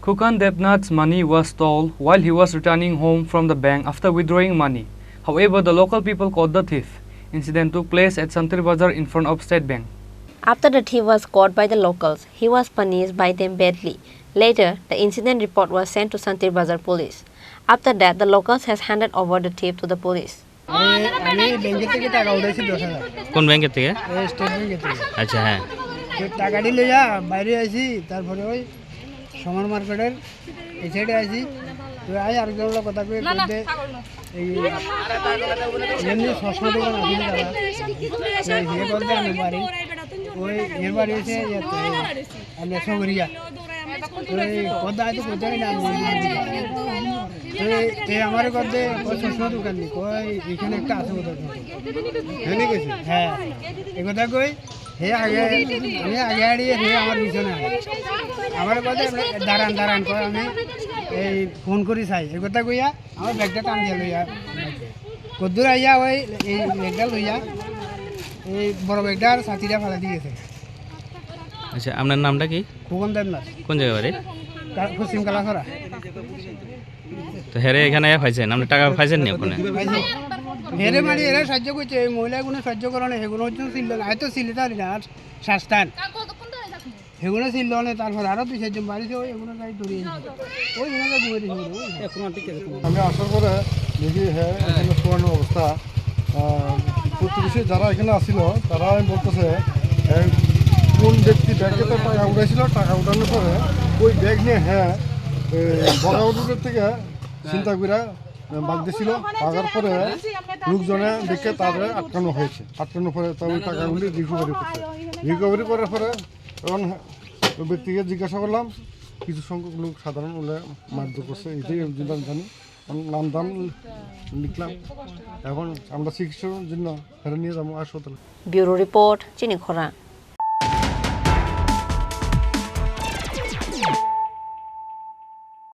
Khukan Debnath's money was stolen while he was returning home from the bank after withdrawing money. However, the local people caught the thief. Incident took place at Santir Bazar in front of State Bank. After the thief was caught by the locals, he was punished by them badly. Later, the incident report was sent to Santir Bazar police. After that, the locals has handed over the thief to the police. কোন ব্যাংকের থেকে? State ব্যাংকের থেকে। আচ্ছা হ্যাঁ। তো টাকাটি লইয়া বাইরে আইছি, তারপরে ওই সমান মার্কেটের এই সাইডে আইছি। তো আই আরেকজন লোক কথা কই বলতে এই এমনি সসমা দোকান আছে দাদা। তো এই বলতে আমি বাড়ি ওই এর বাড়ি এসে আমি সগরিয়া। তো এই কথা আছে কোথায় না তো আমার কথা ওই সসমা দোকান নি কই এখানে একটা আছে কথা হ্যাঁ নি কইছে হ্যাঁ এই কথা কই হে আগে আমি আগে আড়িয়ে হে আমার পিছনে আমার কথা দাঁড়ান করে আমি এই ফোন করি চাই এই কথা কইয়া আমার ব্যাগটা টান দিয়ে লইয়া কদ্দুর আইয়া ওই এই ব্যাগটা লইয়া এই বড় ব্যাগটার ছাতিটা ফেলা দিয়েছে। আচ্ছা আপনার নামটা কি? খুকন দেবনাথ। কোন জায়গা বাড়ি? পশ্চিম কালাছড়া। তো হেরে এখানে পাইছেন, আপনি টাকা পাইছেন নি ওখানে? হেরে মারি এরা সাহায্য করছে, এই মহিলাগুলো সাহায্য করে না, সেগুলো হচ্ছে ছিল না, হয়তো ছিল তারি না আর শাস্তান সেগুলো ছিল না। তারপর আরও দুই চারজন বাড়িছে ওই এগুলো গাড়ি ধরিয়ে ওই আমি আসার পরে দেখি হ্যাঁ এখানে শোয়ানো অবস্থা। প্রতিবেশী যারা এখানে আসছিল তারা বলতেছে কোন ব্যক্তি ব্যাগকে তো টাকা উঠাইছিল, টাকা উঠানোর পরে ওই ব্যাগ নিয়ে হ্যাঁ বগাউটের থেকে চিন্তা করে বাদ দিয়েছিল। বাগার পরে লোকজনে দেখে তাদের আটকানো হয়েছে। আটকানোর পরে তা ওই টাকাগুলি রিকভারি করার পরে এখন ওই ব্যক্তিকে জিজ্ঞাসা করলাম, কিছু সংখ্যক লোক সাধারণ হলে মারধর করছে, এটাই জানি। নাম দাম লিখলাম, এখন আমরা চিকিৎসার জন্য ফেরে নিয়ে যাবো হাসপাতালে। ব্যুরো রিপোর্ট, চিনি খোরাং।